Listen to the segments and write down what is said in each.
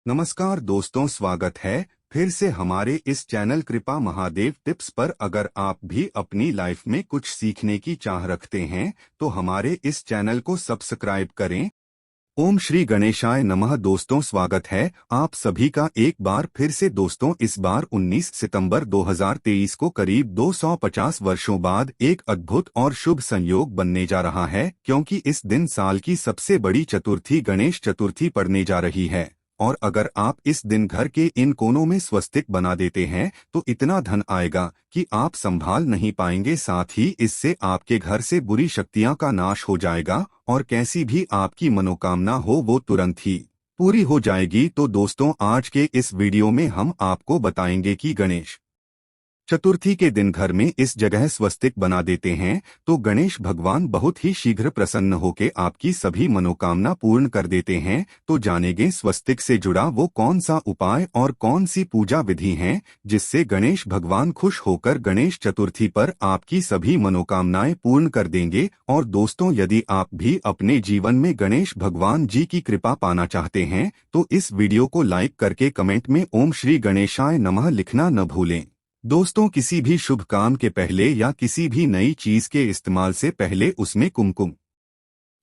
नमस्कार दोस्तों, स्वागत है फिर से हमारे इस चैनल कृपा महादेव टिप्स पर। अगर आप भी अपनी लाइफ में कुछ सीखने की चाह रखते हैं तो हमारे इस चैनल को सब्सक्राइब करें। ओम श्री गणेशाय नमः। दोस्तों, स्वागत है आप सभी का एक बार फिर से। दोस्तों, इस बार 19 सितंबर 2023 को करीब 250 वर्षों बाद एक अद्भुत और शुभ संयोग बनने जा रहा है, क्योंकि इस दिन साल की सबसे बड़ी चतुर्थी गणेश चतुर्थी पड़ने जा रही है। और अगर आप इस दिन घर के इन कोनों में स्वस्तिक बना देते हैं तो इतना धन आएगा कि आप संभाल नहीं पाएंगे। साथ ही इससे आपके घर से बुरी शक्तियां का नाश हो जाएगा और कैसी भी आपकी मनोकामना हो वो तुरंत ही पूरी हो जाएगी। तो दोस्तों, आज के इस वीडियो में हम आपको बताएंगे कि गणेश चतुर्थी के दिन घर में इस जगह स्वस्तिक बना देते हैं तो गणेश भगवान बहुत ही शीघ्र प्रसन्न होकर आपकी सभी मनोकामना पूर्ण कर देते हैं। तो जानेंगे स्वस्तिक से जुड़ा वो कौन सा उपाय और कौन सी पूजा विधि है जिससे गणेश भगवान खुश होकर गणेश चतुर्थी पर आपकी सभी मनोकामनाएं पूर्ण कर देंगे। और दोस्तों, यदि आप भी अपने जीवन में गणेश भगवान जी की कृपा पाना चाहते हैं तो इस वीडियो को लाइक करके कमेंट में ओम श्री गणेशाय नमः लिखना न भूलें। दोस्तों, किसी भी शुभ काम के पहले या किसी भी नई चीज के इस्तेमाल से पहले उसमें कुमकुम,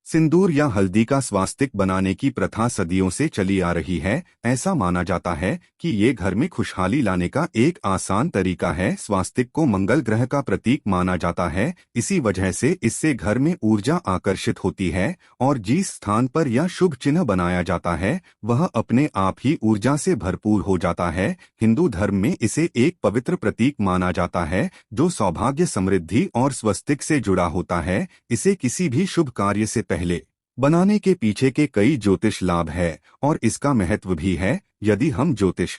सिंदूर या हल्दी का स्वास्तिक बनाने की प्रथा सदियों से चली आ रही है। ऐसा माना जाता है कि ये घर में खुशहाली लाने का एक आसान तरीका है। स्वास्तिक को मंगल ग्रह का प्रतीक माना जाता है, इसी वजह से इससे घर में ऊर्जा आकर्षित होती है और जिस स्थान पर यह शुभ चिन्ह बनाया जाता है वह अपने आप ही ऊर्जा से भरपूर हो जाता है। हिंदू धर्म में इसे एक पवित्र प्रतीक माना जाता है जो सौभाग्य, समृद्धि और स्वस्तिक से जुड़ा होता है। इसे किसी भी शुभ कार्य से पहले बनाने के पीछे के कई ज्योतिष लाभ है और इसका महत्व भी है। यदि हम ज्योतिष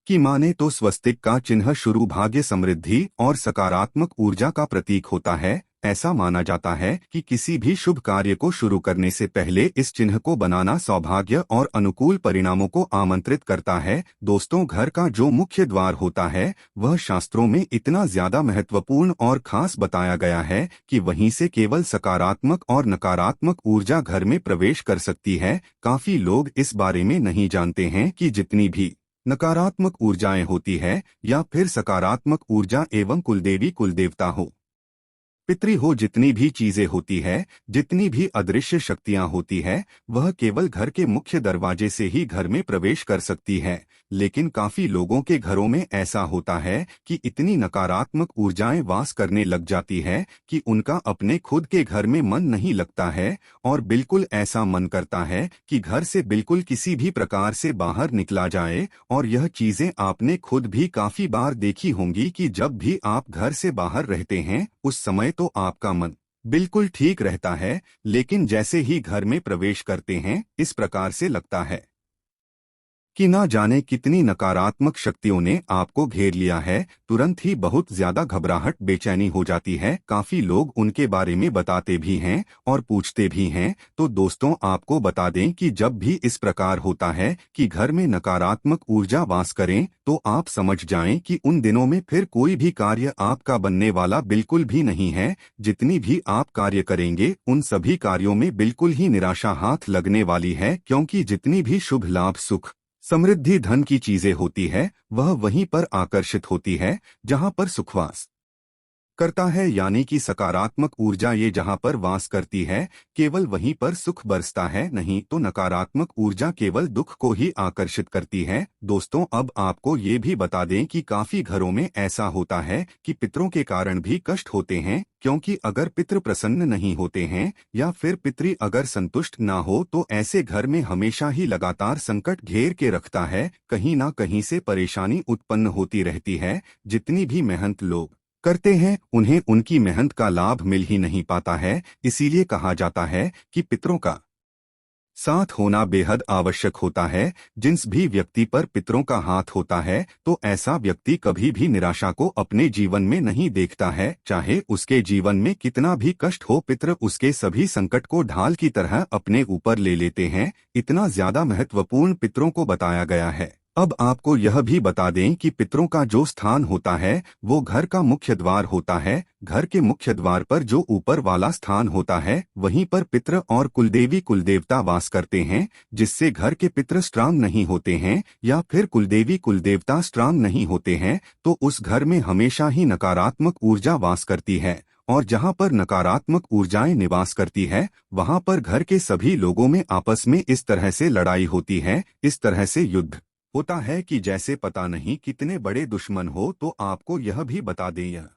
की माने तो स्वस्तिक का चिन्ह शुरू भाग्य, समृद्धि और सकारात्मक ऊर्जा का प्रतीक होता है। ऐसा माना जाता है कि किसी भी शुभ कार्य को शुरू करने से पहले इस चिन्ह को बनाना सौभाग्य और अनुकूल परिणामों को आमंत्रित करता है। दोस्तों, घर का जो मुख्य द्वार होता है वह शास्त्रों में इतना ज्यादा महत्वपूर्ण और खास बताया गया है कि वहीं से केवल सकारात्मक और नकारात्मक ऊर्जा घर में प्रवेश कर सकती है। काफी लोग इस बारे में नहीं जानते हैं कि जितनी भी नकारात्मक ऊर्जाएं होती है या फिर सकारात्मक ऊर्जा एवं कुलदेवी, कुलदेवता हो, पितृ हो, जितनी भी चीजें होती है, जितनी भी अदृश्य शक्तियां होती है, वह केवल घर के मुख्य दरवाजे से ही घर में प्रवेश कर सकती है। लेकिन काफी लोगों के घरों में ऐसा होता है कि इतनी नकारात्मक ऊर्जाएं वास करने लग जाती है कि उनका अपने खुद के घर में मन नहीं लगता है और बिल्कुल ऐसा मन करता है कि घर से बिल्कुल किसी भी प्रकार से बाहर निकला जाए। और यह चीजें आपने खुद भी काफी बार देखी होंगी कि जब भी आप घर से बाहर रहते हैं उस समय तो आपका मन बिल्कुल ठीक रहता है, लेकिन जैसे ही घर में प्रवेश करते हैं इस प्रकार से लगता है कि ना जाने कितनी नकारात्मक शक्तियों ने आपको घेर लिया है। तुरंत ही बहुत ज्यादा घबराहट, बेचैनी हो जाती है। काफी लोग उनके बारे में बताते भी हैं और पूछते भी हैं। तो दोस्तों, आपको बता दें कि जब भी इस प्रकार होता है कि घर में नकारात्मक ऊर्जा वास करें तो आप समझ जाएं कि उन दिनों में फिर कोई भी कार्य आपका बनने वाला बिल्कुल भी नहीं है। जितनी भी आप कार्य करेंगे उन सभी कार्यों में बिल्कुल ही निराशा हाथ लगने वाली है, क्योंकि जितनी भी शुभ लाभ, सुख, समृद्धि, धन की चीजें होती है वह वहीं पर आकर्षित होती है जहां पर सुखवास करता है। यानी कि सकारात्मक ऊर्जा ये जहां पर वास करती है केवल वहीं पर सुख बरसता है, नहीं तो नकारात्मक ऊर्जा केवल दुख को ही आकर्षित करती है। दोस्तों, अब आपको ये भी बता दें कि काफी घरों में ऐसा होता है कि पितरों के कारण भी कष्ट होते हैं, क्योंकि अगर पितृ प्रसन्न नहीं होते हैं या फिर पितृ अगर संतुष्ट ना हो तो ऐसे घर में हमेशा ही लगातार संकट घेर के रखता है। कहीं ना कहीं से परेशानी उत्पन्न होती रहती है। जितनी भी मेहनत लोग करते हैं उन्हें उनकी मेहनत का लाभ मिल ही नहीं पाता है। इसीलिए कहा जाता है कि पितरों का साथ होना बेहद आवश्यक होता है। जिस भी व्यक्ति पर पितरों का हाथ होता है तो ऐसा व्यक्ति कभी भी निराशा को अपने जीवन में नहीं देखता है। चाहे उसके जीवन में कितना भी कष्ट हो, पितर उसके सभी संकट को ढाल की तरह अपने ऊपर ले लेते हैं। इतना ज्यादा महत्वपूर्ण पितरों को बताया गया है। अब आपको यह भी बता दें कि पितरों का जो स्थान होता है वो घर का मुख्य द्वार होता है। घर के मुख्य द्वार पर जो ऊपर वाला स्थान होता है वहीं पर पितृ और कुलदेवी कुलदेवता वास करते हैं, जिससे घर के पितृ स्ट्रांग नहीं होते हैं या फिर कुलदेवी कुलदेवता स्ट्रांग नहीं होते हैं तो उस घर में हमेशा ही नकारात्मक ऊर्जा वास करती है। और जहाँ पर नकारात्मक ऊर्जाएं निवास करती है वहाँ पर घर के सभी लोगों में आपस में इस तरह से लड़ाई होती है, इस तरह से युद्ध होता है कि जैसे पता नहीं कितने बड़े दुश्मन हो। तो आपको यह भी बता दें, यह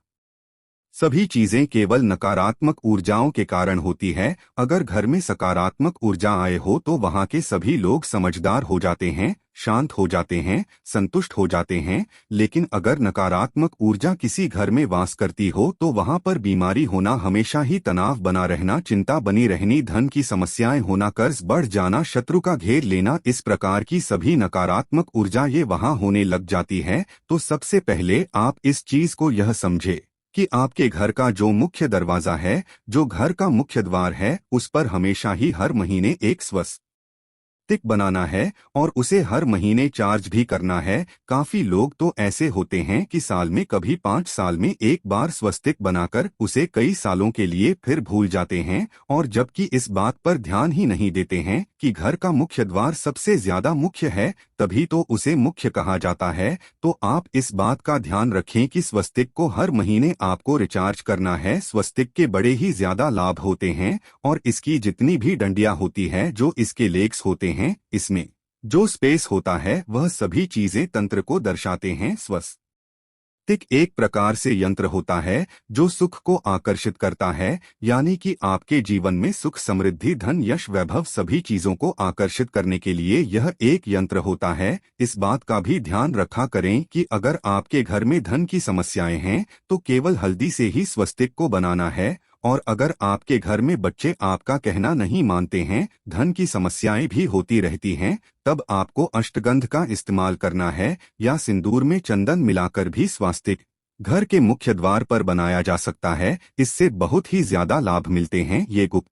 सभी चीजें केवल नकारात्मक ऊर्जाओं के कारण होती है। अगर घर में सकारात्मक ऊर्जा आए हो तो वहाँ के सभी लोग समझदार हो जाते हैं, शांत हो जाते हैं, संतुष्ट हो जाते हैं। लेकिन अगर नकारात्मक ऊर्जा किसी घर में वास करती हो तो वहाँ पर बीमारी होना, हमेशा ही तनाव बना रहना, चिंता बनी रहनी, धन की समस्याएं होना, कर्ज बढ़ जाना, शत्रु का घेर लेना, इस प्रकार की सभी नकारात्मक ऊर्जा ये वहाँ होने लग जाती है। तो सबसे पहले आप इस चीज को यह समझे कि आपके घर का जो मुख्य दरवाजा है, जो घर का मुख्य द्वार है, उस पर हमेशा ही हर महीने एक स्वस्तिक बनाना है और उसे हर महीने चार्ज भी करना है। काफी लोग तो ऐसे होते हैं कि साल में कभी 5 साल में एक बार स्वस्तिक बनाकर उसे कई सालों के लिए फिर भूल जाते हैं, और जबकि इस बात पर ध्यान ही नहीं देते हैं कि घर का मुख्य द्वार सबसे ज्यादा मुख्य है, तभी तो उसे मुख्य कहा जाता है। तो आप इस बात का ध्यान रखें कि स्वस्तिक को हर महीने आपको रिचार्ज करना है। स्वस्तिक के बड़े ही ज्यादा लाभ होते हैं और इसकी जितनी भी डंडियां होती है, जो इसके लेग्स होते हैं, इसमें जो स्पेस होता है, वह सभी चीजें तंत्र को दर्शाते हैं। स्वस्तिक एक प्रकार से यंत्र होता है जो सुख को आकर्षित करता है, यानी कि आपके जीवन में सुख, समृद्धि, धन, यश, वैभव सभी चीजों को आकर्षित करने के लिए यह एक यंत्र होता है। इस बात का भी ध्यान रखा करें कि अगर आपके घर में धन की समस्याएं हैं तो केवल हल्दी से ही स्वस्तिक को बनाना है, और अगर आपके घर में बच्चे आपका कहना नहीं मानते हैं, धन की समस्याएं भी होती रहती हैं, तब आपको अष्टगंध का इस्तेमाल करना है या सिंदूर में चंदन मिलाकर भी स्वस्तिक घर के मुख्य द्वार पर बनाया जा सकता है। इससे बहुत ही ज्यादा लाभ मिलते हैं। ये गुप्त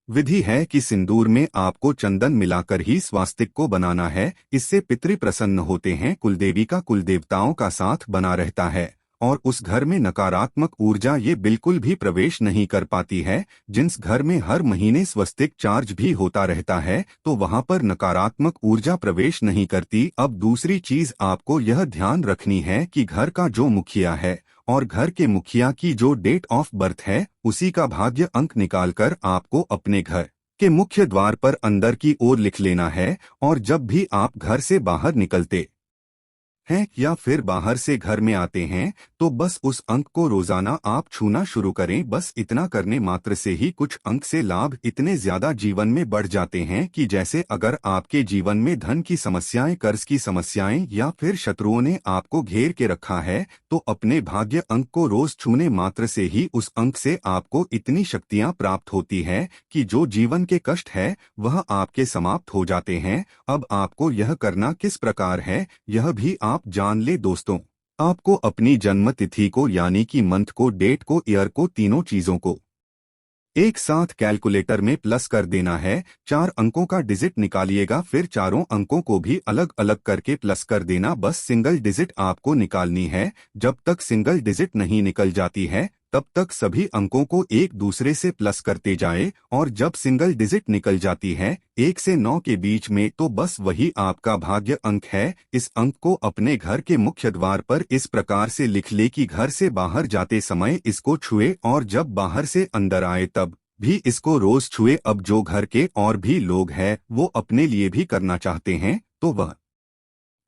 विधि है कि सिंदूर में आपको चंदन मिलाकर ही स्वस्तिक को बनाना है। इससे पितृ प्रसन्न होते हैं, कुलदेवी का, कुलदेवताओं का साथ बना रहता है और उस घर में नकारात्मक ऊर्जा ये बिल्कुल भी प्रवेश नहीं कर पाती है। जिस घर में हर महीने स्वस्तिक चार्ज भी होता रहता है तो वहां पर नकारात्मक ऊर्जा प्रवेश नहीं करती। अब दूसरी चीज आपको यह ध्यान रखनी है कि घर का जो मुखिया है और घर के मुखिया की जो डेट ऑफ बर्थ है, उसी का भाग्य अंक निकालकर आपको अपने घर के मुख्य द्वार पर अंदर की ओर लिख लेना है। और जब भी आप घर से बाहर निकलते हैं या फिर बाहर से घर में आते हैं तो बस उस अंक को रोजाना आप छूना शुरू करें। बस इतना करने मात्र से ही कुछ अंक से लाभ इतने ज्यादा जीवन में बढ़ जाते हैं कि जैसे अगर आपके जीवन में धन की समस्याएं, कर्ज की समस्याएं या फिर शत्रुओं ने आपको घेर के रखा है, तो अपने भाग्य अंक को रोज छूने मात्र से ही उस अंक से आपको इतनी शक्तियां प्राप्त होती है कि जो जीवन के कष्ट है वह आपके समाप्त हो जाते हैं। अब आपको यह करना किस प्रकार है, यह भी आप जान ले दोस्तों। आपको अपनी जन्म तिथि को, यानी कि मंथ को, डेट को, ईयर को, तीनों चीजों को एक साथ कैलकुलेटर में प्लस कर देना है। 4 अंकों का डिजिट निकालिएगा, फिर चारों अंकों को भी अलग अलग करके प्लस कर देना। बस सिंगल डिजिट आपको निकालनी है। जब तक सिंगल डिजिट नहीं निकल जाती है तब तक सभी अंकों को एक दूसरे से प्लस करते जाए, और जब सिंगल डिजिट निकल जाती है 1 से 9 के बीच में, तो बस वही आपका भाग्य अंक है। इस अंक को अपने घर के मुख्य द्वार पर इस प्रकार से लिख ले कि घर से बाहर जाते समय इसको छुए और जब बाहर से अंदर आए तब भी इसको रोज छुए। अब जो घर के और भी लोग हैं वो अपने लिए भी करना चाहते हैं तो वह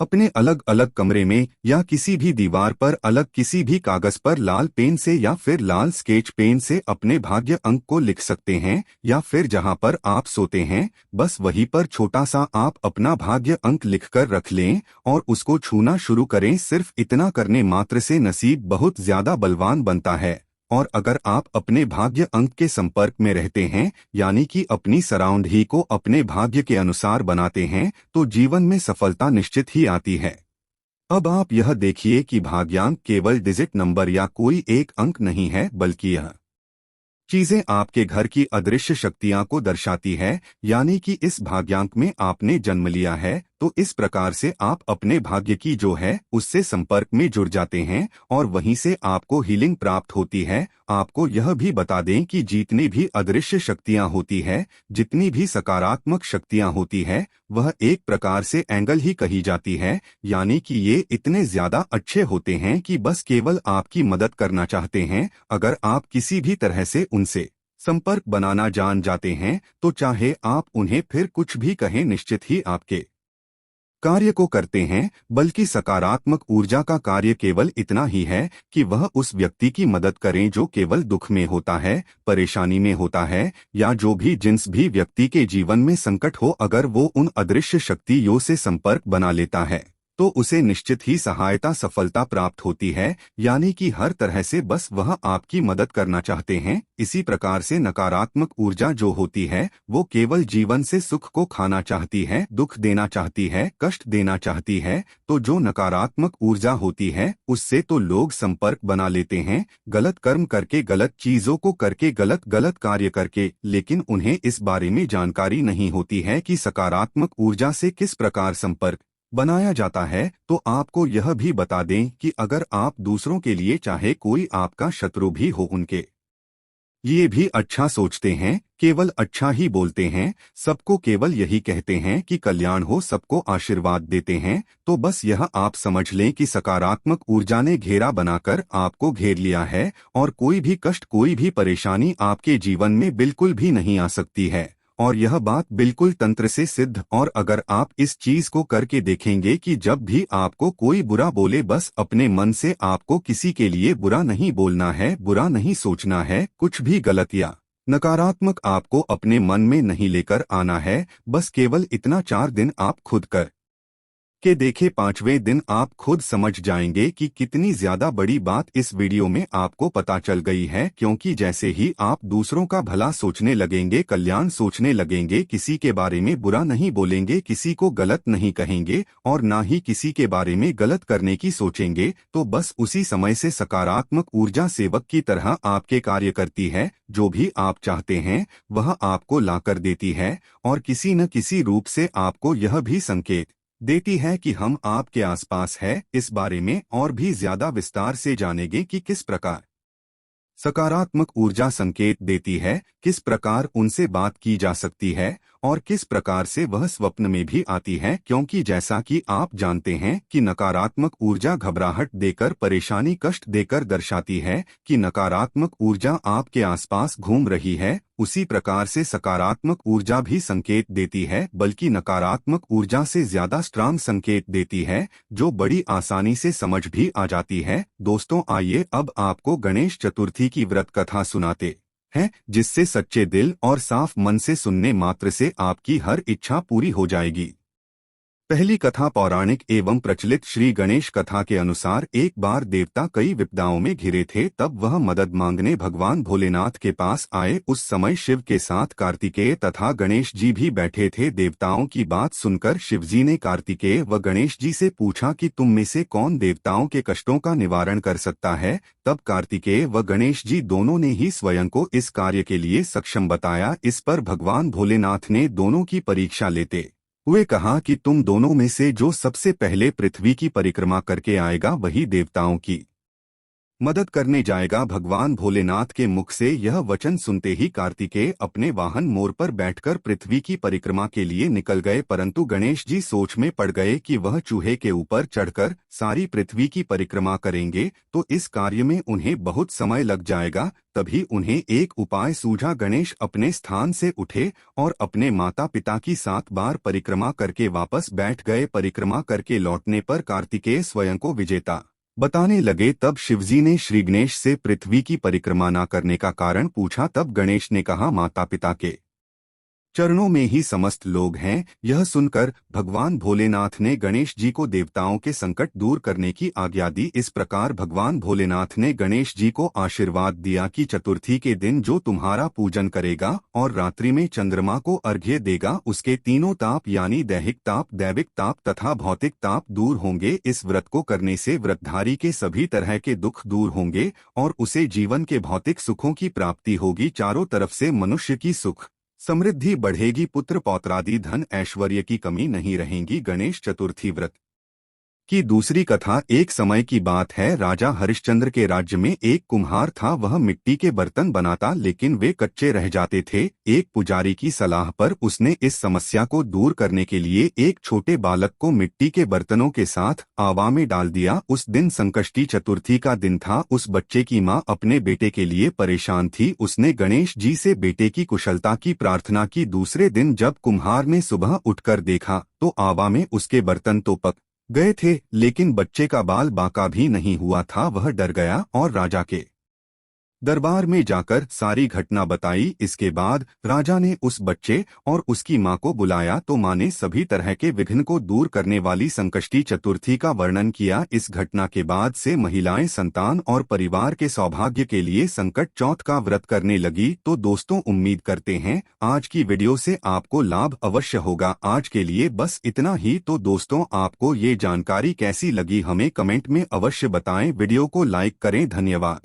अपने अलग अलग कमरे में या किसी भी दीवार पर अलग किसी भी कागज पर लाल पेन से या फिर लाल स्केच पेन से अपने भाग्य अंक को लिख सकते हैं, या फिर जहां पर आप सोते हैं बस वहीं पर छोटा सा आप अपना भाग्य अंक लिखकर रख लें और उसको छूना शुरू करें। सिर्फ इतना करने मात्र से नसीब बहुत ज्यादा बलवान बनता है। और अगर आप अपने भाग्य अंक के संपर्क में रहते हैं, यानी कि अपनी सराउंड ही को अपने भाग्य के अनुसार बनाते हैं, तो जीवन में सफलता निश्चित ही आती है। अब आप यह देखिए कि भाग्यांक केवल डिजिट नंबर या कोई एक अंक नहीं है, बल्कि यह चीजें आपके घर की अदृश्य शक्तियां को दर्शाती है। यानी कि इस भाग्यांक में आपने जन्म लिया है तो इस प्रकार से आप अपने भाग्य की जो है उससे संपर्क में जुड़ जाते हैं और वहीं से आपको हीलिंग प्राप्त होती है। आपको यह भी बता दें कि जितनी भी अदृश्य शक्तियां होती है, जितनी भी सकारात्मक शक्तियां होती है, वह एक प्रकार से एंगल ही कही जाती है, यानी कि ये इतने ज्यादा अच्छे होते हैं कि बस केवल आपकी मदद करना चाहते हैं। अगर आप किसी भी तरह से उनसे संपर्क बनाना जान जाते हैं तो चाहे आप उन्हें फिर कुछ भी कहें, निश्चित ही आपके कार्य को करते हैं। बल्कि सकारात्मक ऊर्जा का कार्य केवल इतना ही है कि वह उस व्यक्ति की मदद करें जो केवल दुख में होता है, परेशानी में होता है, या जो भी जिस भी व्यक्ति के जीवन में संकट हो, अगर वो उन अदृश्य शक्तियों से संपर्क बना लेता है तो उसे निश्चित ही सहायता सफलता प्राप्त होती है। यानी कि हर तरह से बस वह आपकी मदद करना चाहते हैं। इसी प्रकार से नकारात्मक ऊर्जा जो होती है वो केवल जीवन से सुख को खाना चाहती है, दुख देना चाहती है, कष्ट देना चाहती है। तो जो नकारात्मक ऊर्जा होती है उससे तो लोग संपर्क बना लेते हैं, गलत कर्म करके, गलत चीजों को करके, गलत गलत कार्य करके, लेकिन उन्हें इस बारे में जानकारी नहीं होती है कि सकारात्मक ऊर्जा से किस प्रकार संपर्क बनाया जाता है। तो आपको यह भी बता दें कि अगर आप दूसरों के लिए, चाहे कोई आपका शत्रु भी हो, उनके ये भी अच्छा सोचते हैं, केवल अच्छा ही बोलते हैं, सबको केवल यही कहते हैं कि कल्याण हो, सबको आशीर्वाद देते हैं, तो बस यह आप समझ लें कि सकारात्मक ऊर्जा ने घेरा बनाकर आपको घेर लिया है और कोई भी कष्ट, कोई भी परेशानी आपके जीवन में बिल्कुल भी नहीं आ सकती है। और यह बात बिल्कुल तंत्र से सिद्ध। और अगर आप इस चीज को करके देखेंगे कि जब भी आपको कोई बुरा बोले, बस अपने मन से आपको किसी के लिए बुरा नहीं बोलना है, बुरा नहीं सोचना है, कुछ भी गलत या नकारात्मक आपको अपने मन में नहीं लेकर आना है। बस केवल इतना 4 दिन आप खुद कर के देखे, 5वें दिन आप खुद समझ जाएंगे कि कितनी ज्यादा बड़ी बात इस वीडियो में आपको पता चल गई है। क्योंकि जैसे ही आप दूसरों का भला सोचने लगेंगे, कल्याण सोचने लगेंगे, किसी के बारे में बुरा नहीं बोलेंगे, किसी को गलत नहीं कहेंगे और ना ही किसी के बारे में गलत करने की सोचेंगे, तो बस उसी समय से सकारात्मक ऊर्जा सेवक की तरह आपके कार्य करती है। जो भी आप चाहते हैं वह आपको लाकर देती है और किसी न किसी रूप से आपको यह भी संकेत देती है कि हम आपके आसपास है। इस बारे में और भी ज्यादा विस्तार से जानेंगे कि किस प्रकार सकारात्मक ऊर्जा संकेत देती है, किस प्रकार उनसे बात की जा सकती है और किस प्रकार से वह स्वप्न में भी आती है। क्योंकि जैसा कि आप जानते हैं कि नकारात्मक ऊर्जा घबराहट देकर, परेशानी, कष्ट देकर दर्शाती है कि नकारात्मक ऊर्जा आपके आसपास घूम रही है, उसी प्रकार से सकारात्मक ऊर्जा भी संकेत देती है, बल्कि नकारात्मक ऊर्जा से ज्यादा स्ट्रांग संकेत देती है, जो बड़ी आसानी से समझ भी आ जाती है। दोस्तों, आइए अब आपको गणेश चतुर्थी की व्रत कथा सुनाते हैं, जिससे सच्चे दिल और साफ मन से सुनने मात्र से आपकी हर इच्छा पूरी हो जाएगी। पहली कथा पौराणिक एवं प्रचलित श्री गणेश कथा के अनुसार, एक बार देवता कई विपदाओं में घिरे थे, तब वह मदद मांगने भगवान भोलेनाथ के पास आए। उस समय शिव के साथ कार्तिकेय तथा गणेश जी भी बैठे थे। देवताओं की बात सुनकर शिवजी ने कार्तिकेय व गणेश जी से पूछा कि तुम में से कौन देवताओं के कष्टों का निवारण कर सकता है। तब कार्तिकेय व गणेश जी दोनों ने ही स्वयं को इस कार्य के लिए सक्षम बताया। इस पर भगवान भोलेनाथ ने दोनों की परीक्षा लेते हुए कहा कि तुम दोनों में से जो सबसे पहले पृथ्वी की परिक्रमा करके आएगा वही देवताओं की मदद करने जाएगा। भगवान भोलेनाथ के मुख से यह वचन सुनते ही कार्तिकेय अपने वाहन मोर पर बैठकर पृथ्वी की परिक्रमा के लिए निकल गए, परंतु गणेश जी सोच में पड़ गए कि वह चूहे के ऊपर चढ़कर सारी पृथ्वी की परिक्रमा करेंगे तो इस कार्य में उन्हें बहुत समय लग जाएगा। तभी उन्हें एक उपाय सूझा। गणेश अपने स्थान से उठे और अपने माता पिता की 7 बार परिक्रमा करके वापस बैठ गए। परिक्रमा करके लौटने पर कार्तिकेय स्वयं को विजेता बताने लगे। तब शिवजी ने श्री गणेश से पृथ्वी की परिक्रमा न करने का कारण पूछा। तब गणेश ने कहा, माता पिता के चरणों में ही समस्त लोग हैं। यह सुनकर भगवान भोलेनाथ ने गणेश जी को देवताओं के संकट दूर करने की आज्ञा दी। इस प्रकार भगवान भोलेनाथ ने गणेश जी को आशीर्वाद दिया कि चतुर्थी के दिन जो तुम्हारा पूजन करेगा और रात्रि में चंद्रमा को अर्घ्य देगा, उसके तीनों ताप यानी दैहिक ताप, दैविक ताप तथा भौतिक ताप दूर होंगे। इस व्रत को करने से व्रतधारी के सभी तरह के दुख दूर होंगे और उसे जीवन के भौतिक सुखों की प्राप्ति होगी। चारों तरफ से मनुष्य की सुख समृद्धि बढ़ेगी, पुत्र पौत्रादि धन ऐश्वर्य की कमी नहीं रहेगी। गणेश चतुर्थी व्रत की दूसरी कथा। एक समय की बात है, राजा हरिश्चंद्र के राज्य में एक कुम्हार था। वह मिट्टी के बर्तन बनाता, लेकिन वे कच्चे रह जाते थे। एक पुजारी की सलाह पर उसने इस समस्या को दूर करने के लिए एक छोटे बालक को मिट्टी के बर्तनों के साथ आवा में डाल दिया। उस दिन संकष्टी चतुर्थी का दिन था। उस बच्चे की माँ अपने बेटे के लिए परेशान थी। उसने गणेश जी से बेटे की कुशलता की प्रार्थना की। दूसरे दिन जब कुम्हार ने सुबह उठकर देखा तो आवा में उसके बर्तन तो पक गए थे, लेकिन बच्चे का बाल बांका भी नहीं हुआ था। वह डर गया और राजा के दरबार में जाकर सारी घटना बताई। इसके बाद राजा ने उस बच्चे और उसकी मां को बुलाया तो मां ने सभी तरह के विघ्न को दूर करने वाली संकष्टी चतुर्थी का वर्णन किया। इस घटना के बाद से महिलाएं संतान और परिवार के सौभाग्य के लिए संकट चौथ का व्रत करने लगी। तो दोस्तों, उम्मीद करते हैं आज की वीडियो से आपको लाभ अवश्य होगा। आज के लिए बस इतना ही। तो दोस्तों, आपको ये जानकारी कैसी लगी हमें कमेंट में अवश्य बताएं। वीडियो को लाइक करें। धन्यवाद।